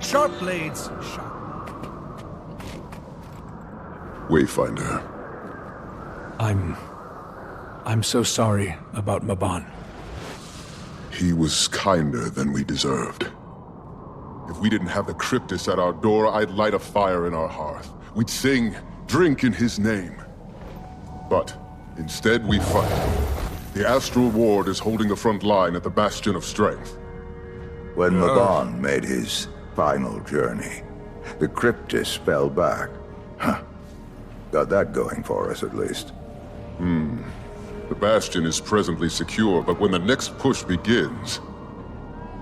Sharp blades. Sharp. Wayfinder. I'm so sorry about Maban. He was kinder than we deserved. If we didn't have the Cryptus at our door, I'd light a fire in our hearth. We'd sing, drink in his name. But instead we fight. The Astral Ward is holding the front line at the Bastion of Strength. When Maban made his final journey, the Cryptus fell back. Huh. Got that going for us, at least. The Bastion is presently secure, but when the next push begins...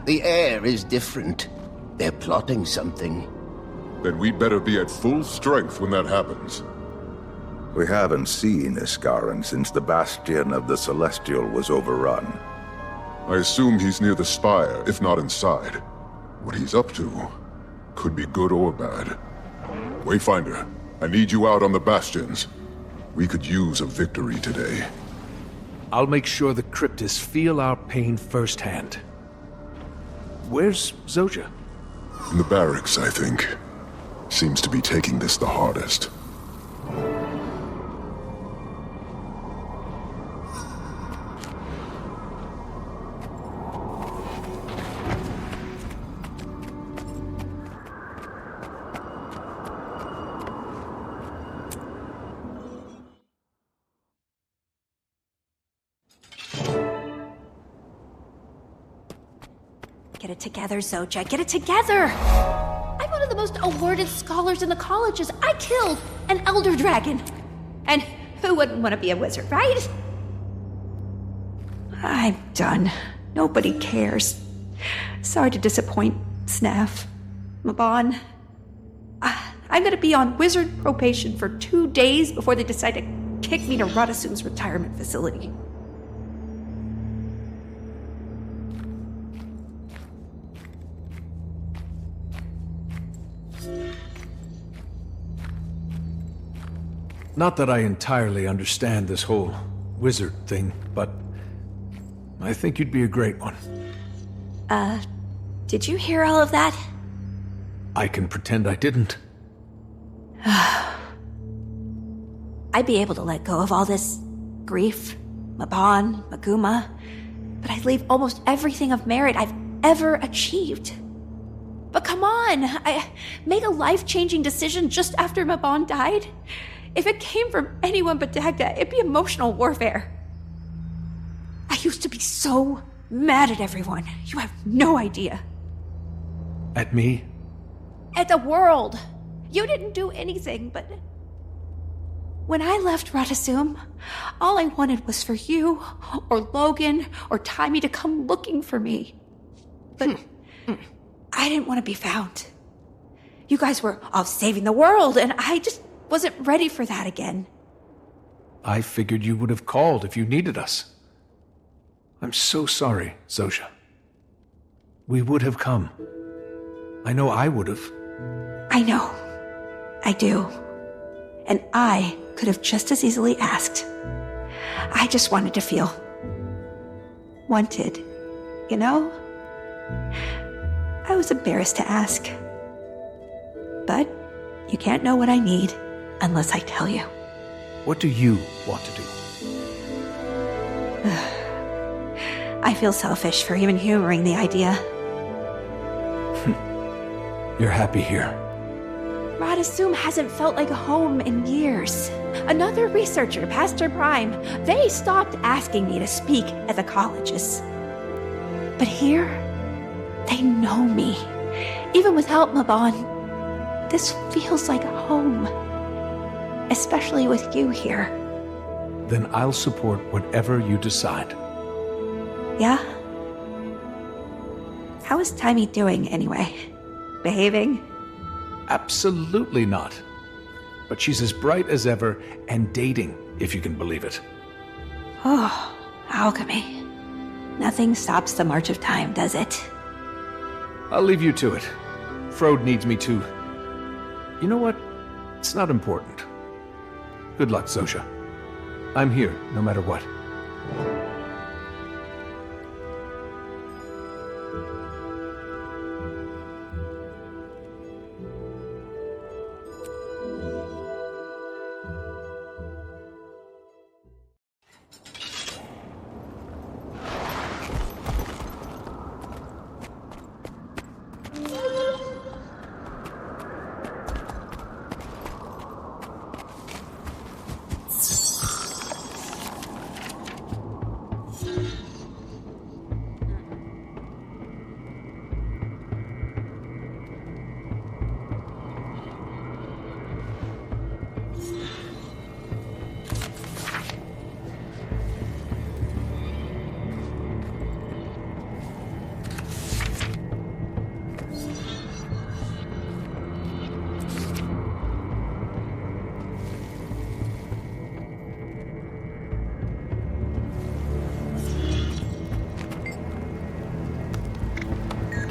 The air is different. They're plotting something. Then we'd better be at full strength when that happens. We haven't seen Iskaran since the Bastion of the Celestial was overrun. I assume he's near the spire, if not inside. What he's up to could be good or bad. Wayfinder, I need you out on the Bastions. We could use a victory today. I'll make sure the Cryptus feel our pain firsthand. Where's Zojja? In the barracks, I think. Seems to be taking this the hardest. Get it together, Zojja. Get it together! I'm one of the most awarded scholars in the colleges. I killed an Elder Dragon. And who wouldn't want to be a wizard, right? I'm done. Nobody cares. Sorry to disappoint Snaff. Maban. I'm gonna be on wizard probation for 2 days before they decide to kick me to Radasum's retirement facility. Not that I entirely understand this whole wizard thing, but I think you'd be a great one. Did you hear all of that? I can pretend I didn't. I'd be able to let go of all this grief, Maban, Maguuma, but I'd leave almost everything of merit I've ever achieved. But come on, I made a life-changing decision just after Maban died. If it came from anyone but Dagda, it'd be emotional warfare. I used to be so mad at everyone. You have no idea. At me? At the world. You didn't do anything, but... When I left Radasum, all I wanted was for you, or Logan, or Timmy to come looking for me. But I didn't want to be found. You guys were off saving the world, and I just wasn't ready for that again. I figured you would have called if you needed us. I'm so sorry, Zojja. We would have come. I know I would have. I know. I do. And I could have just as easily asked. I just wanted to feel wanted, you know? I was embarrassed to ask. But you can't know what I need unless I tell you. What do you want to do? I feel selfish for even humoring the idea. You're happy here. Radasum hasn't felt like home in years. Another researcher past her prime, they stopped asking me to speak at the colleges. But here, they know me. Even without Maban, this feels like home. Especially with you here. Then I'll support whatever you decide. Yeah? How is Timmy doing, anyway? Behaving? Absolutely not. But she's as bright as ever and dating, if you can believe it. Oh, alchemy. Nothing stops the march of time, does it? I'll leave you to it. Frode needs me to... You know what? It's not important. Good luck, Zojja. I'm here, no matter what.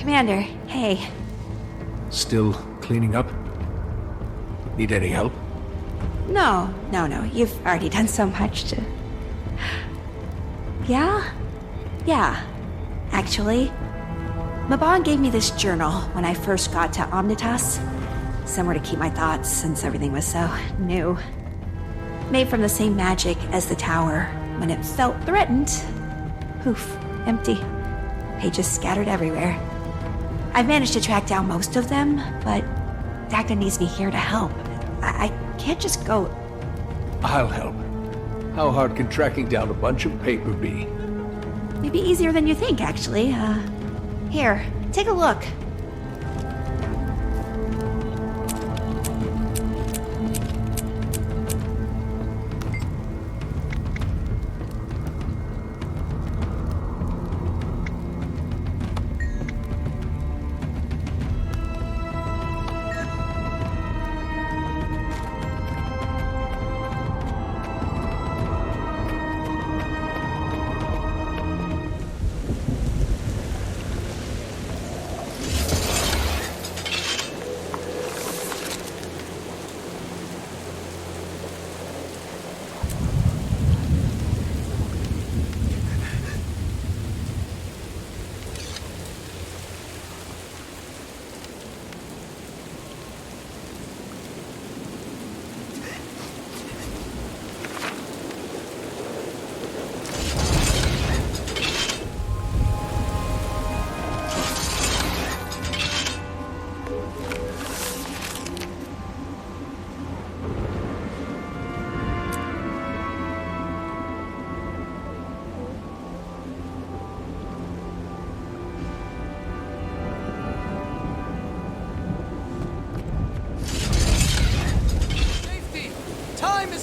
Commander, hey. Still cleaning up? Need any help? No. You've already done so much to... Yeah? Yeah. Actually, Maban gave me this journal when I first got to Amnytas. Somewhere to keep my thoughts since everything was so new. Made from the same magic as the tower. When it felt threatened, poof, empty. Pages scattered everywhere. I've managed to track down most of them, but Dagda needs me here to help. I can't just go... I'll help. How hard can tracking down a bunch of paper be? Maybe easier than you think, actually. Here, take a look.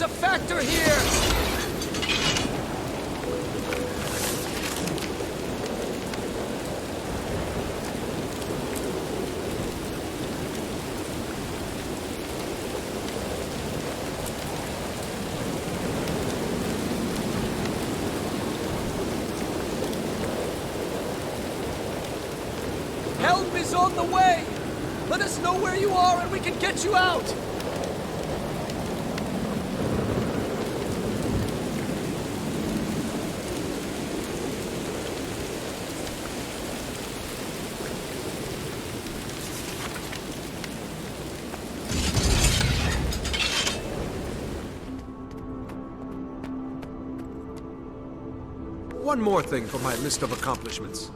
A factor here! Help is on the way! Let us know where you are and we can get you out! One more thing for my list of accomplishments.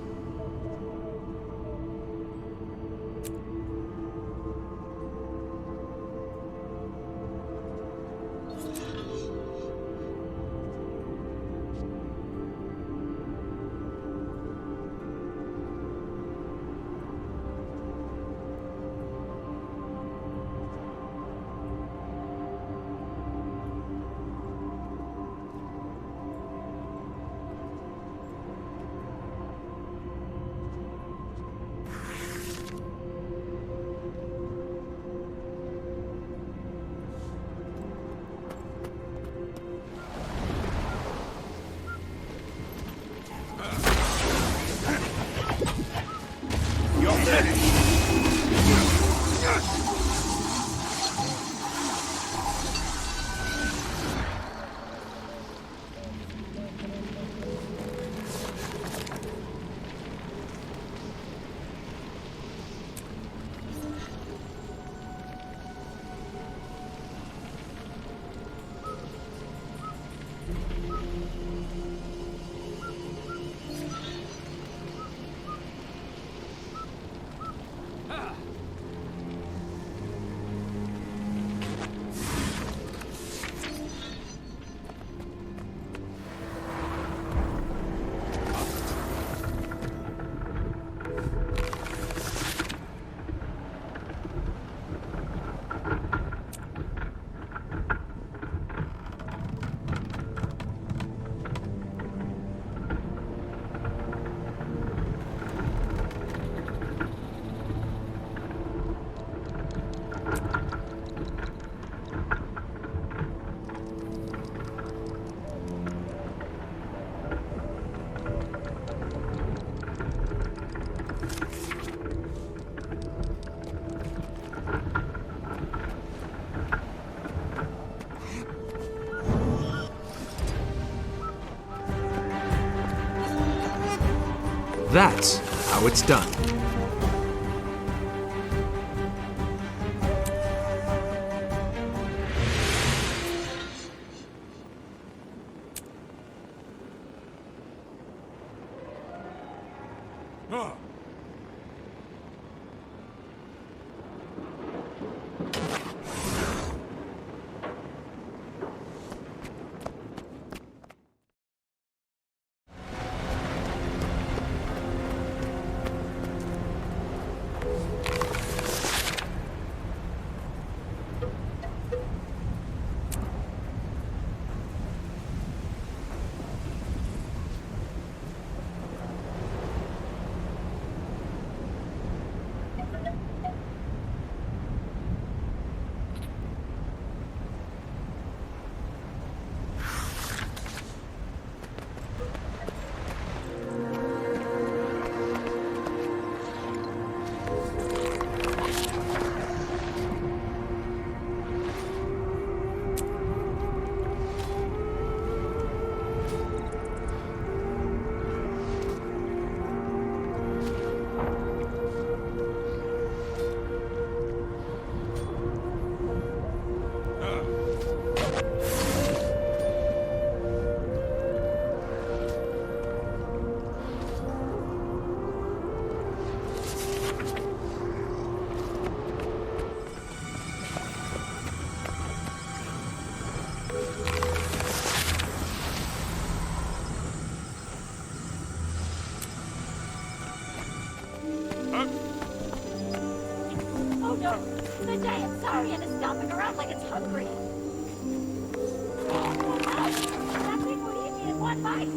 That's how it's done. The giant saurian is stomping around like it's hungry. That thing would eat me in one bite.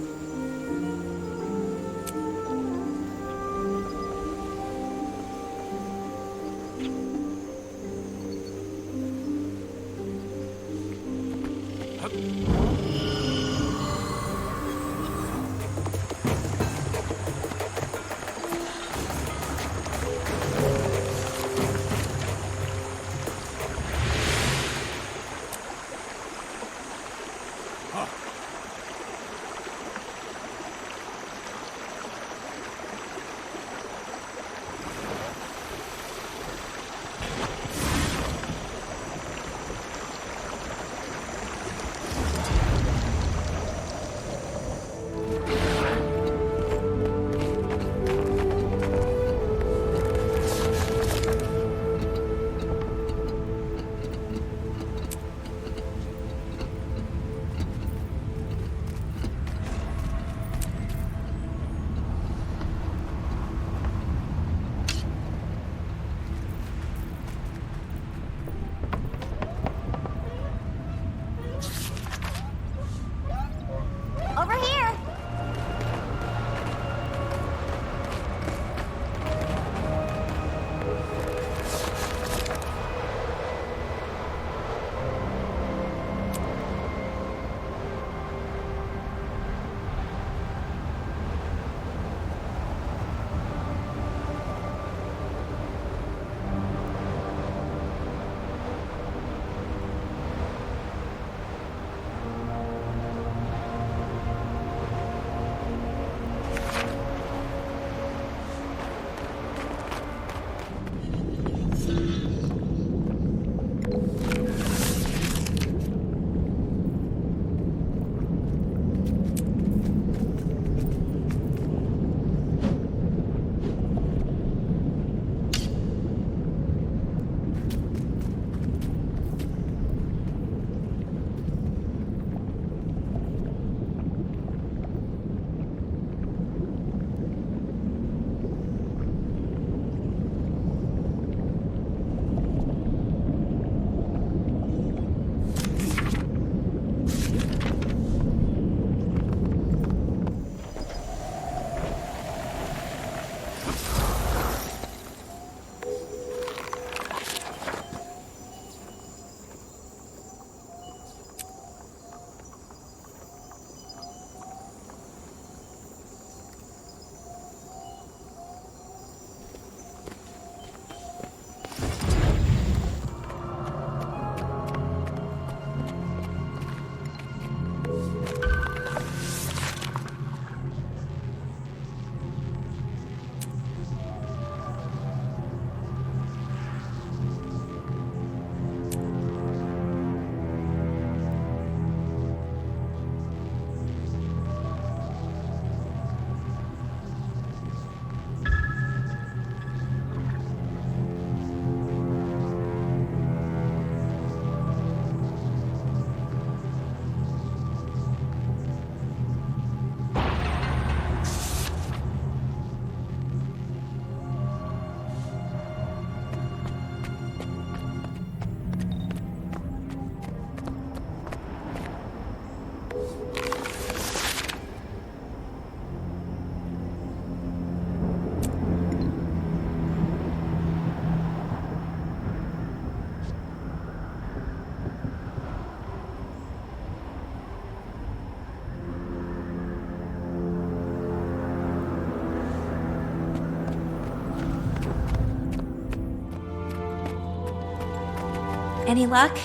Any luck?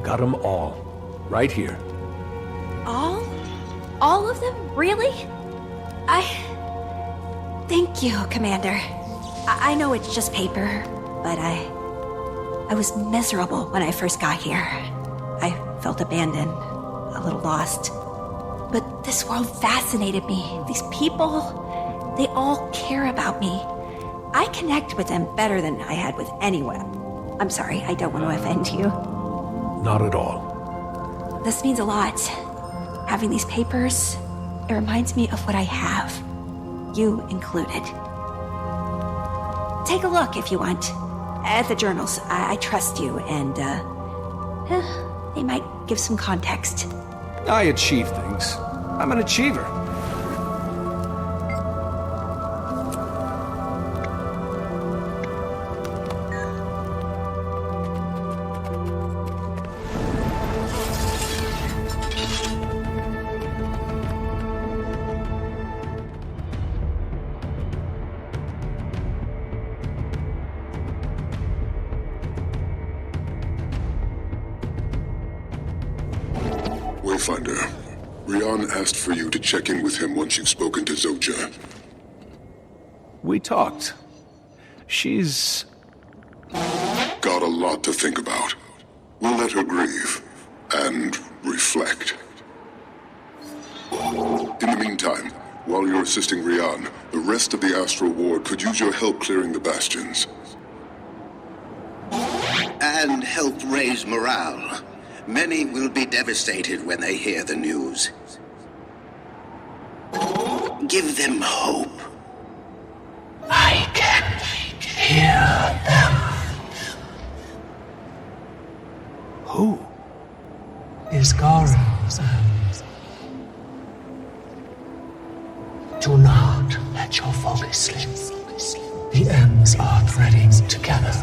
Got 'em all. Right here. All? All of them? Really? Thank you, Commander. I know it's just paper, but I was miserable when I first got here. I felt abandoned, a little lost. But this world fascinated me. These people, they all care about me. I connect with them better than I had with anyone. I'm sorry, I don't want to offend you. Not at all. This means a lot. Having these papers, it reminds me of what I have. You included. Take a look if you want. At the journals. I trust you, and, they might give some context. I achieve things. I'm an achiever. Wayfinder, Rian asked for you to check in with him once you've spoken to Zojja. We talked. She's... Got a lot to think about. We'll let her grieve and reflect. In the meantime, while you're assisting Rian, the rest of the Astral Ward could use your help clearing the Bastions. And help raise morale. Many will be devastated when they hear the news. Give them hope. I can hear them. Who? Is Garenhoff. Do not let your focus slip. The ends are threading together.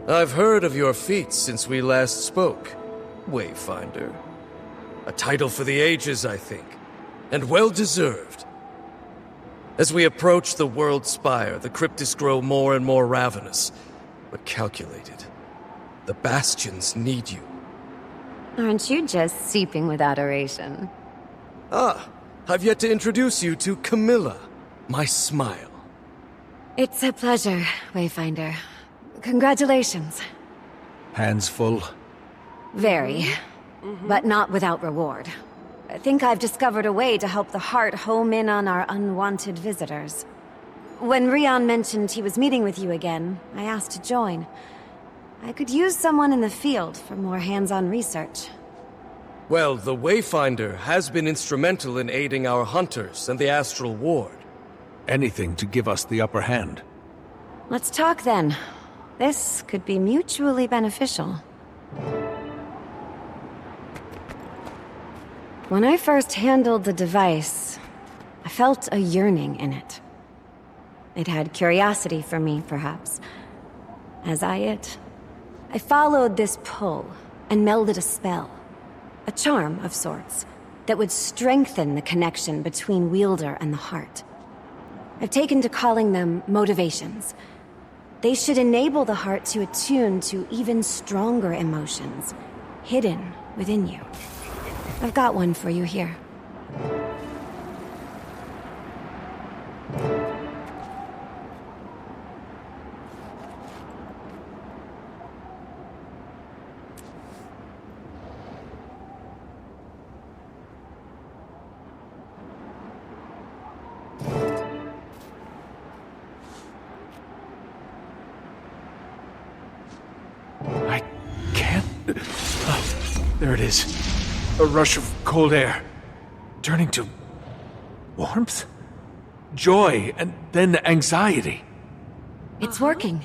I've heard of your feats since we last spoke, Wayfinder. A title for the ages, I think, and well-deserved. As we approach the world spire, the cryptists grow more and more ravenous, but calculated. The Bastions need you. Aren't you just seeping with adoration? Ah, I've yet to introduce you to Camilla, my smile. It's a pleasure, Wayfinder. Congratulations. Hands full. Very. But not without reward. I think I've discovered a way to help the Heart home in on our unwanted visitors. When Rian mentioned he was meeting with you again, I asked to join. I could use someone in the field for more hands-on research. Well, the Wayfinder has been instrumental in aiding our hunters and the Astral Ward. Anything to give us the upper hand. Let's talk then. This could be mutually beneficial. When I first handled the device, I felt a yearning in it. It had curiosity for me, perhaps. As I it. I followed this pull and melded a spell. A charm of sorts that would strengthen the connection between Wielder and the Heart. I've taken to calling them motivations. They should enable the Heart to attune to even stronger emotions, hidden within you. I've got one for you here. I can't... there it is. A rush of cold air. Turning to... warmth? Joy, and then anxiety. It's working.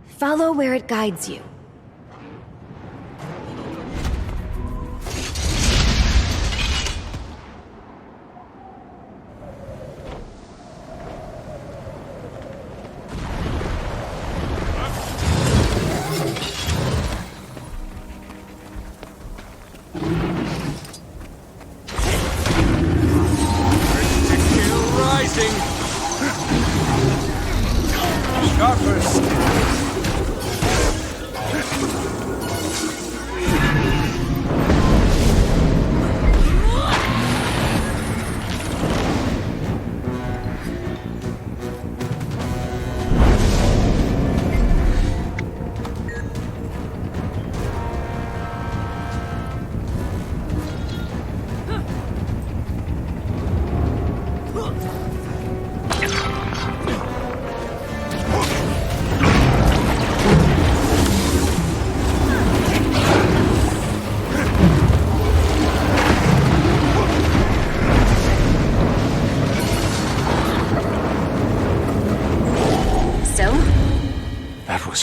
Follow where it guides you.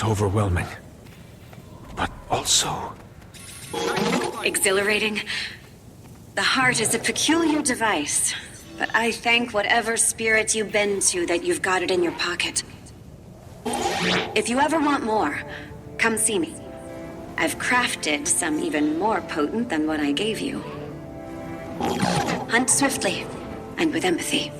Overwhelming, but also exhilarating. The heart is a peculiar device, but I thank whatever spirit you bend to that you've got it in your pocket. If you ever want more, come see me. I've crafted some even more potent than what I gave you. Hunt swiftly and with empathy.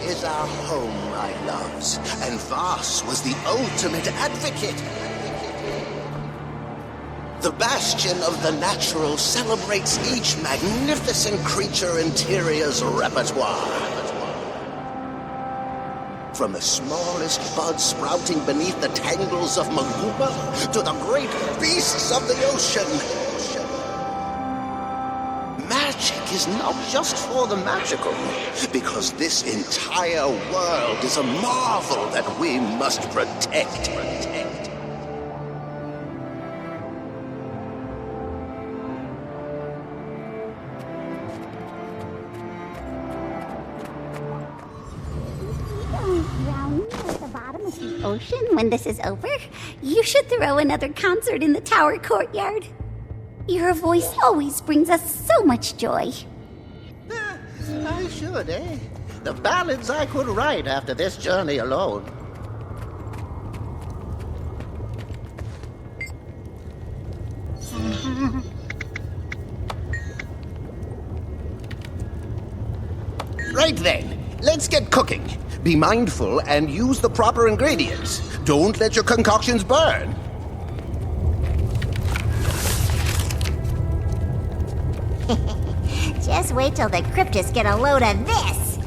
Is our home, my loves, and Vas was the ultimate advocate. The Bastion of the Natural celebrates each magnificent creature in Tyria's repertoire. From the smallest bud sprouting beneath the tangles of Maguuma to the great beasts of the ocean. Magic is not just for the magical, because this entire world is a marvel that we must protect. Drowning at the bottom of the ocean when this is over? You should throw another concert in the tower courtyard. Your voice always brings us so much joy. I should, eh? The ballads I could write after this journey alone. Right then, let's get cooking. Be mindful and use the proper ingredients. Don't let your concoctions burn. Just wait till the cryptists get a load of this.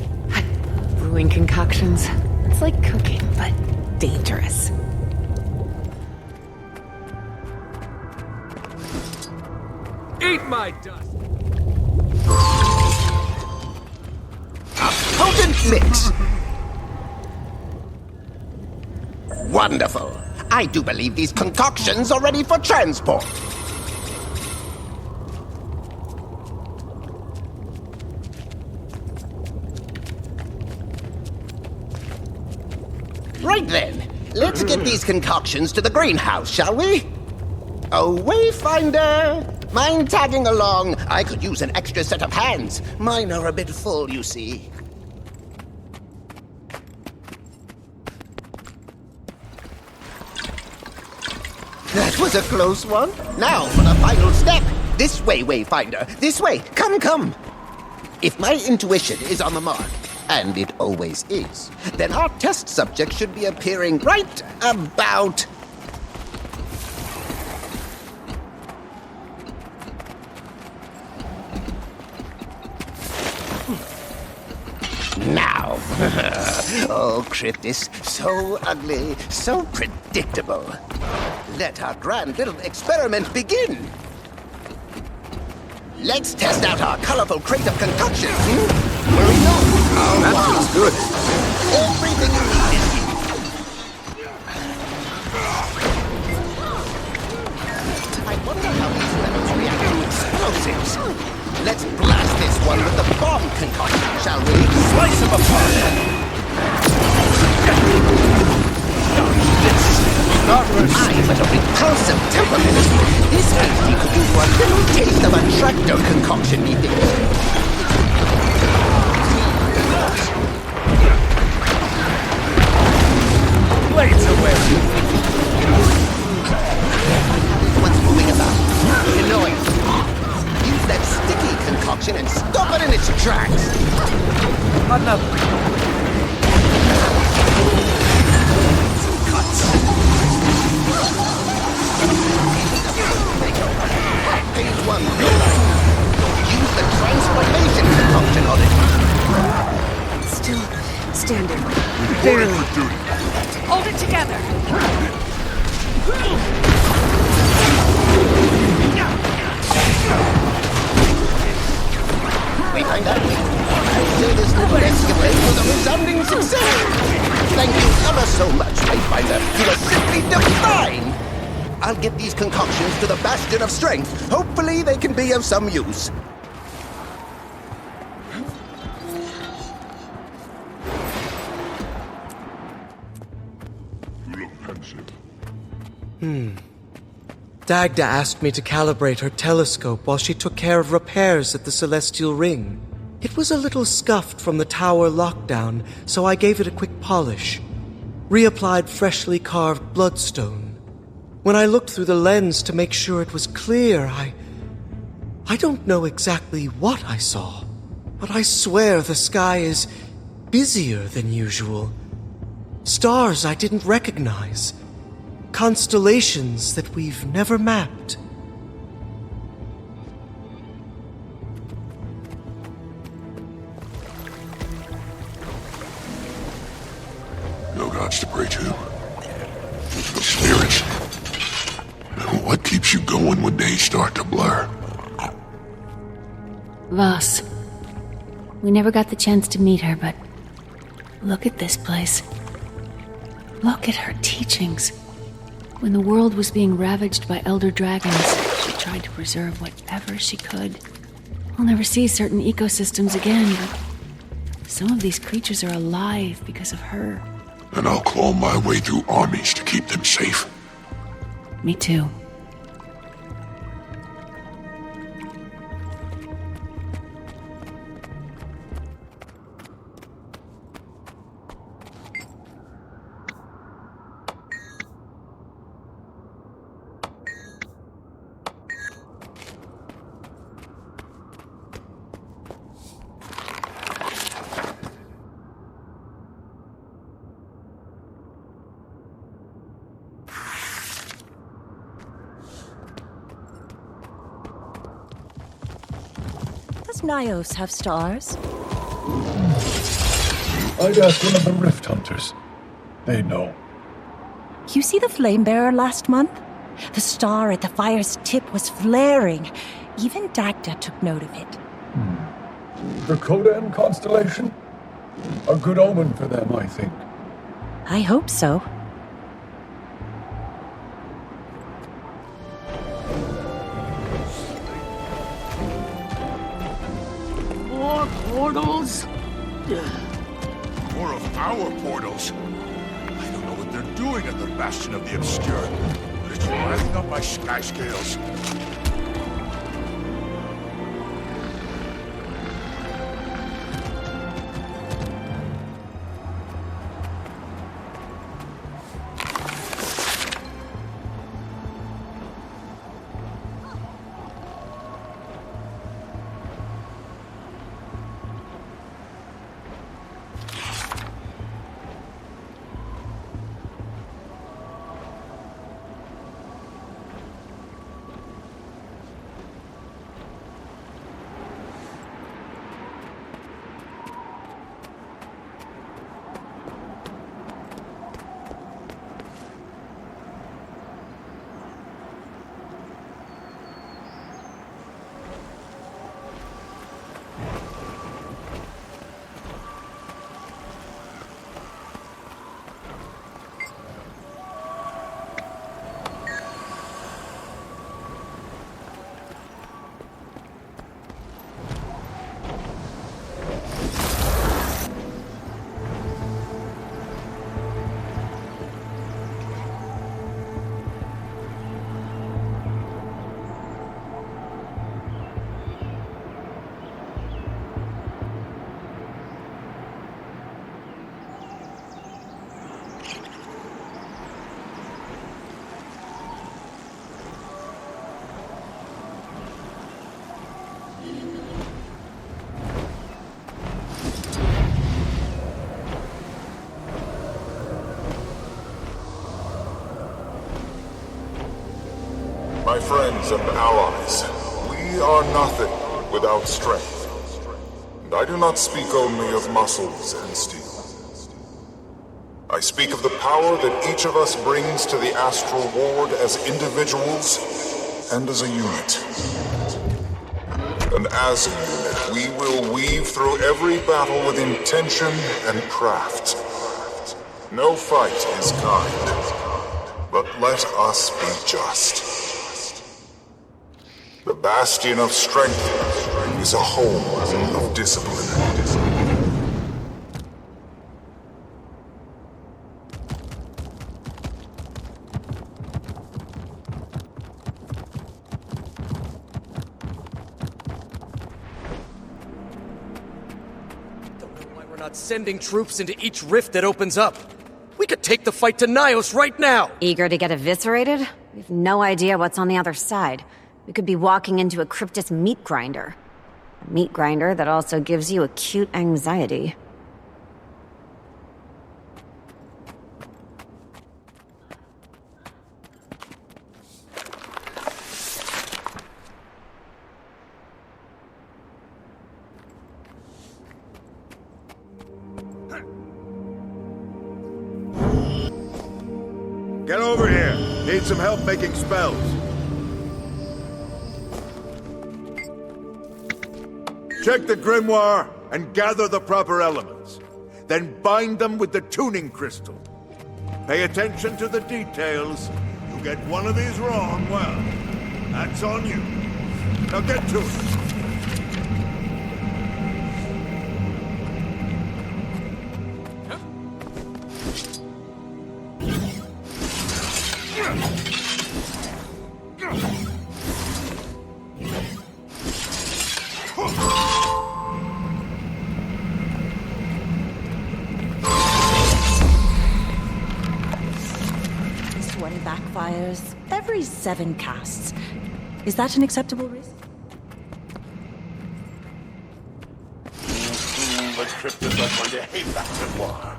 Brewing concoctions. It's like cooking, but dangerous. Eat my dust! A potent mix! Wonderful! I do believe these concoctions are ready for transport. Right then, let's get these concoctions to the greenhouse, shall we? A wayfinder! Mind tagging along? I could use an extra set of hands. Mine are a bit full, you see. That was a close one. Now for the final step. This way, wayfinder. This way. Come, come. If my intuition is on the mark, and it always is, then our test subject should be appearing right about... now. Oh, Cryptis, so ugly, so predictable. Let our grand little experiment begin. Let's test out our colorful crate of concoctions. Marino? Oh, that feels good. Everything you need is here. I wonder how these lemons react to explosives. Let's blast this one with the bomb concoction, shall we? Slice him apart. I have a repulsive temperament. This entity could do for a little taste of a tractor concoction, methinks. Blades away. What's moving about? Phase 1. Use the transformation concoction on it. Still standing. Barely. Hold it together. We find out. I'd say this little escapade was a resounding success. Thank you ever so much, Wayfinder. You were simply divine. I'll get these concoctions to the Bastion of Strength. Hopefully they can be of some use. You look pensive. Dagda asked me to calibrate her telescope while she took care of repairs at the Celestial Ring. It was a little scuffed from the tower lockdown, so I gave it a quick polish. Reapplied freshly carved bloodstone. When I looked through the lens to make sure it was clear, I don't know exactly what I saw, but I swear the sky is busier than usual. Stars I didn't recognize. Constellations that we've never mapped. No gods to pray to. No spirits. What keeps you going when days start to blur? Voss. We never got the chance to meet her, but look at this place. Look at her teachings. When the world was being ravaged by elder dragons, she tried to preserve whatever she could. We'll never see certain ecosystems again, but some of these creatures are alive because of her. And I'll claw my way through armies to keep them safe. Me too. Nyos have stars? I'd ask one of the Rift Hunters. They know. You see the flame bearer last month? The star at the fire's tip was flaring. Even Dagda took note of it. The Kodan constellation? A good omen for them, I think. I hope so. More portals? More of our portals. I don't know what they're doing at the Bastion of the Obscure, but it's rising up my sky scales. My friends and allies, we are nothing without strength. And I do not speak only of muscles and steel. I speak of the power that each of us brings to the astral ward as individuals and as a unit. And as a unit, we will weave through every battle with intention and craft. No fight is kind, but let us be just. The Bastion of Strength is a home of discipline. Not sending troops into each rift that opens up. We could take the fight to Nyos right now! Eager to get eviscerated? We've no idea what's on the other side. We could be walking into a Cryptus meat grinder. A meat grinder that also gives you acute anxiety. Get over here. Need some help making spells. Check the grimoire and gather the proper elements. Then bind them with the tuning crystal. Pay attention to the details. You get one of these wrong, well, that's on you. Now get to it. Backfires every 7 casts. Is that an acceptable risk? The Cryptids are going to hate that grimoire.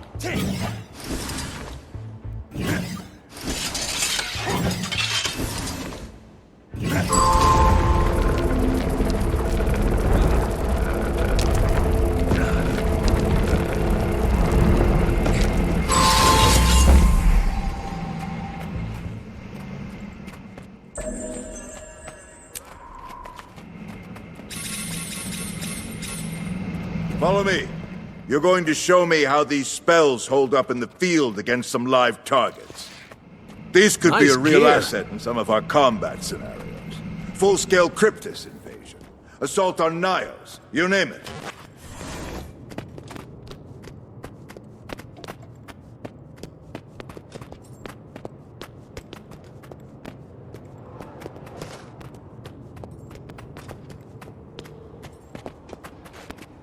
Follow me. You're going to show me how these spells hold up in the field against some live targets. These could be a real asset in some of our combat scenarios. Full-scale Cryptus invasion. Assault on Nyos. You name it.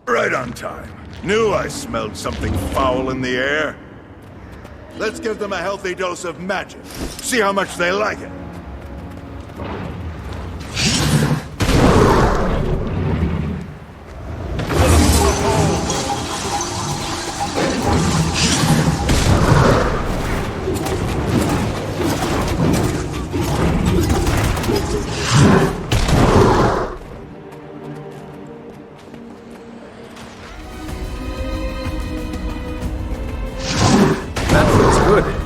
Right on time. Knew I smelled something foul in the air. Let's give them a healthy dose of magic. See how much they like it.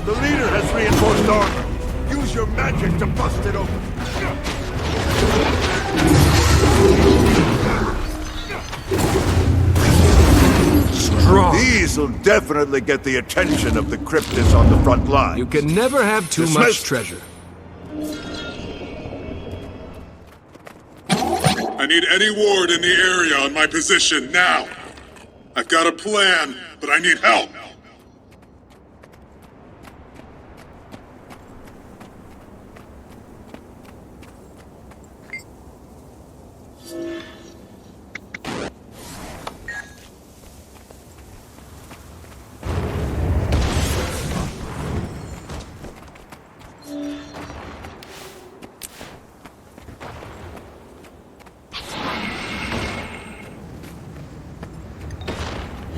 The leader has reinforced armor. Use your magic to bust it open. Strong. These will definitely get the attention of the Cryptids on the front line. You can never have too much treasure. I need any ward in the area on my position now. I've got a plan, but I need help.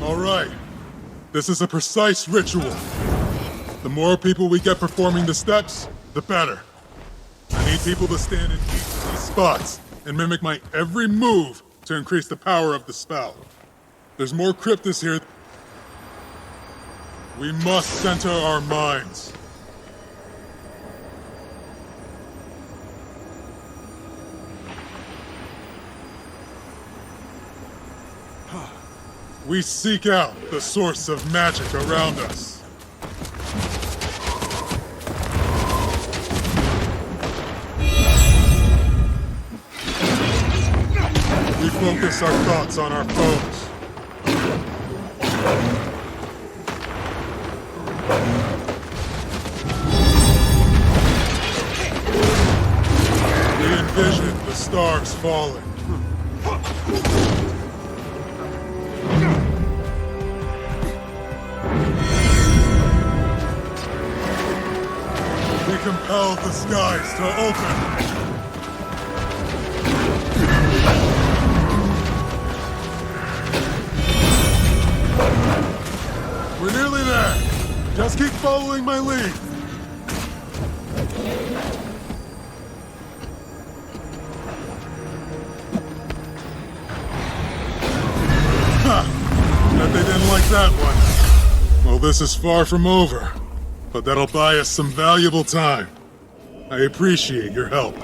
All right. This is a precise ritual. The more people we get performing the steps, the better. I need people to stand in each of these spots and mimic my every move to increase the power of the spell. There's more cryptis here. We must center our minds. We seek out the source of magic around us. We focus our thoughts on our foes. We envision the stars falling. We compel the skies to open. We're nearly there. Just keep following my lead. Ha! Bet they didn't like that one. Well, this is far from over. But that'll buy us some valuable time. I appreciate your help.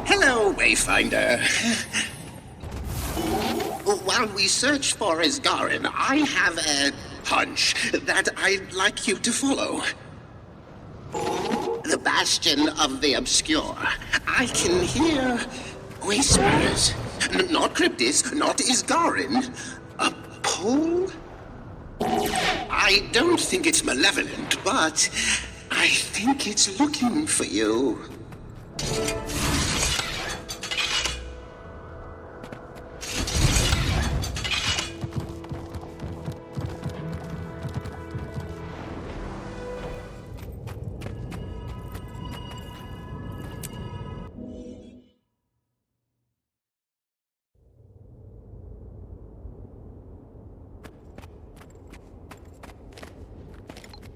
Hello, Wayfinder. While we search for Garenhoff, I have a hunch that I'd like you to follow. The Bastion of the Obscure. I can hear whispers. Not Cryptis, not Isgarin. A pull? I don't think it's malevolent, but I think it's looking for you.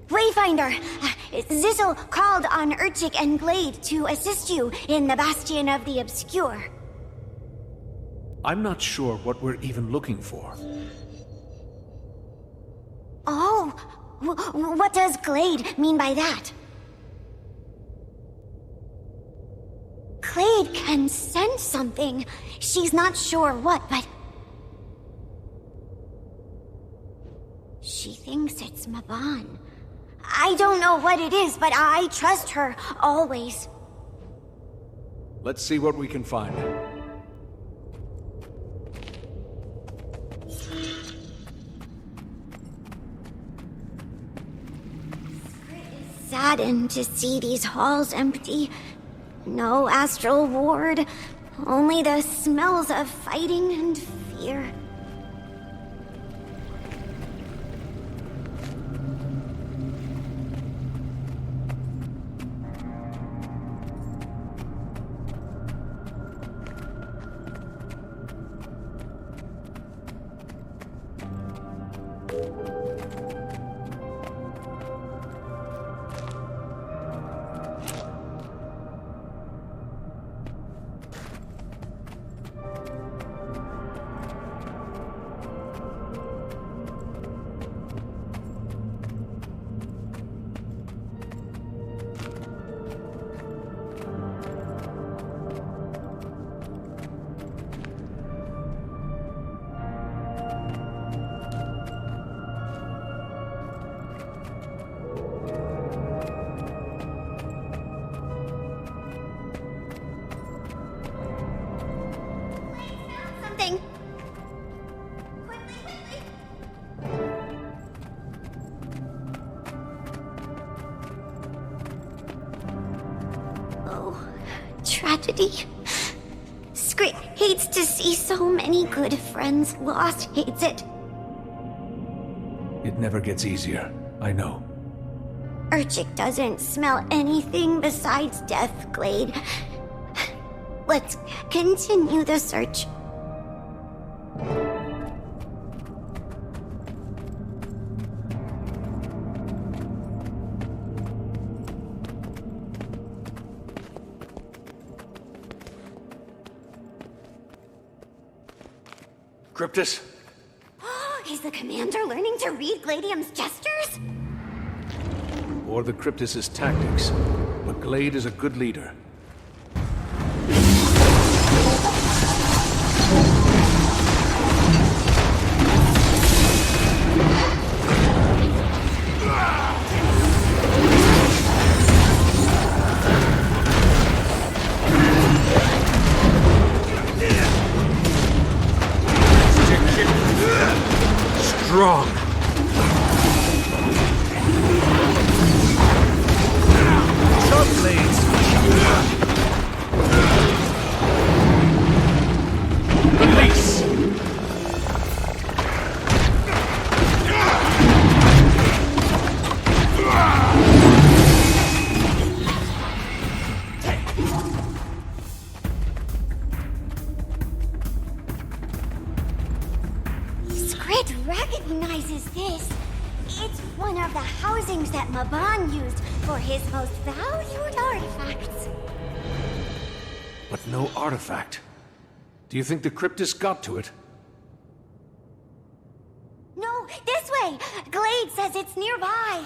Wayfinder, Zizzle called on Urchik and Glade to assist you in the Bastion of the Obscure. I'm not sure what we're even looking for. Oh, what does Glade mean by that? Glade can sense something. She's not sure what, but... she thinks it's Maban. I don't know what it is, but I trust her, always. Let's see what we can find. Saddened to see these halls empty. No astral ward, only the smells of fighting and fear. Tragedy. Scrit hates to see so many good friends lost, hates it. It never gets easier, I know. Urchik doesn't smell anything besides death, Glade. Let's continue the search. Cryptus? Is the commander learning to read Gladium's gestures? Or the Cryptus' tactics. But Glade is a good leader. Strong. Sharp blades. Release. Skrit recognizes this. It's one of the housings that Maban used for his most valued artifacts. But no artifact. Do you think the Cryptus got to it? No, this way! Glade says it's nearby.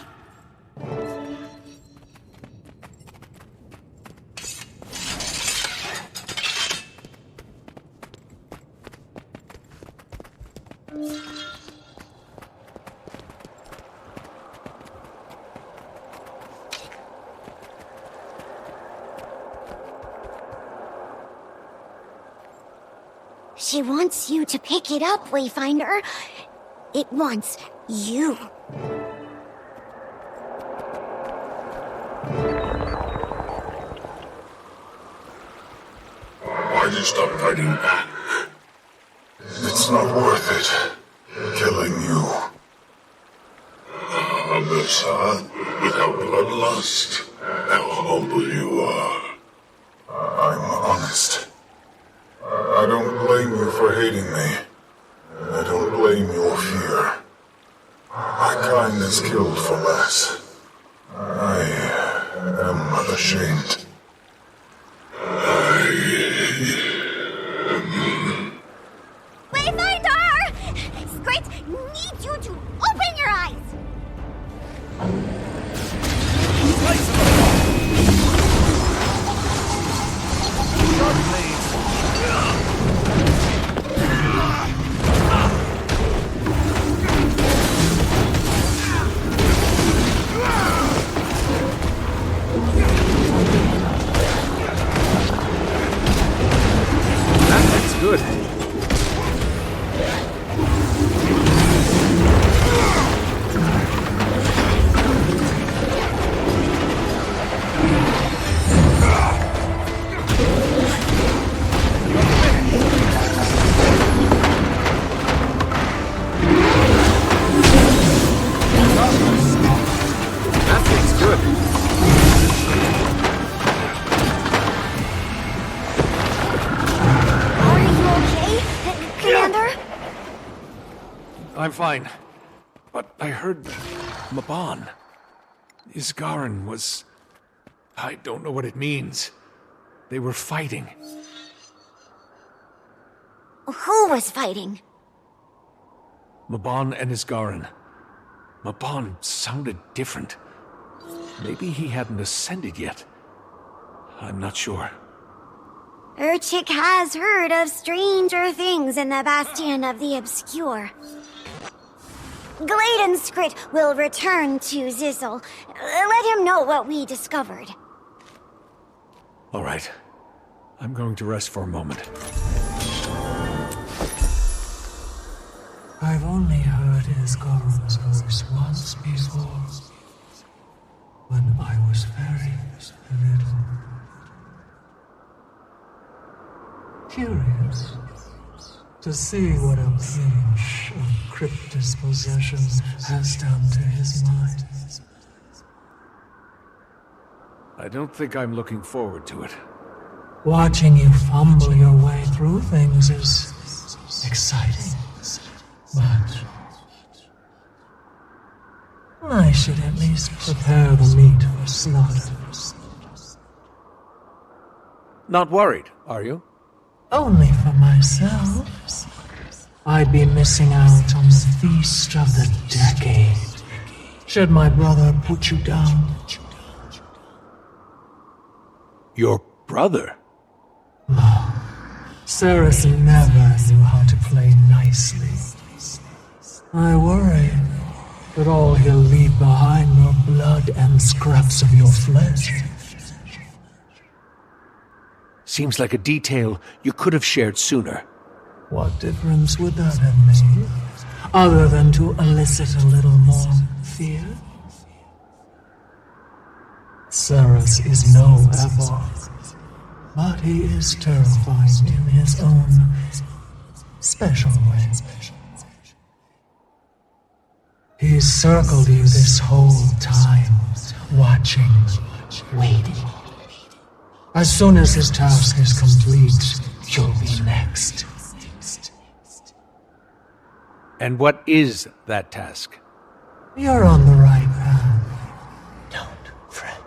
She wants you to pick it up, Wayfinder. It wants you. Why'd you stop fighting back? It's not worth it. Killing you. Amnytas, without bloodlust, how humble you are. I'm honest. I don't blame you for hating me. I don't blame your fear. My kind is killed for less. I am ashamed. Wayfinder! Skrit needs you to open your eyes! Good. I'm fine. But I heard Maban. Isgarin was... I don't know what it means. They were fighting. Who was fighting? Maban and Isgarin. Maban sounded different. Maybe he hadn't ascended yet. I'm not sure. Urchik has heard of stranger things in the Bastion of the Obscure. Glade and Skrit will return to Zizzle. Let him know what we discovered. All right. I'm going to rest for a moment. I've only heard Isgarin's voice once before, when I was very little. Curious to see what a pinch of Cryptus possession has done to his mind. I don't think I'm looking forward to it. Watching you fumble your way through things is exciting, but I should at least prepare the meat for slaughter. Not worried, are you? Only for myself. I'd be missing out on the feast of the decade should my brother put you down. Your brother? Ceres never knew how to play nicely. I worry that all he'll leave behind are blood and scraps of your flesh. Seems like a detail you could have shared sooner. What difference would that have made, other than to elicit a little more fear? Ceres is no epoch, but he is terrifying in his own special way. He's circled you this whole time, watching, waiting. As soon as his task is complete, you'll be next. And what is that task? You're on the right path. Don't fret.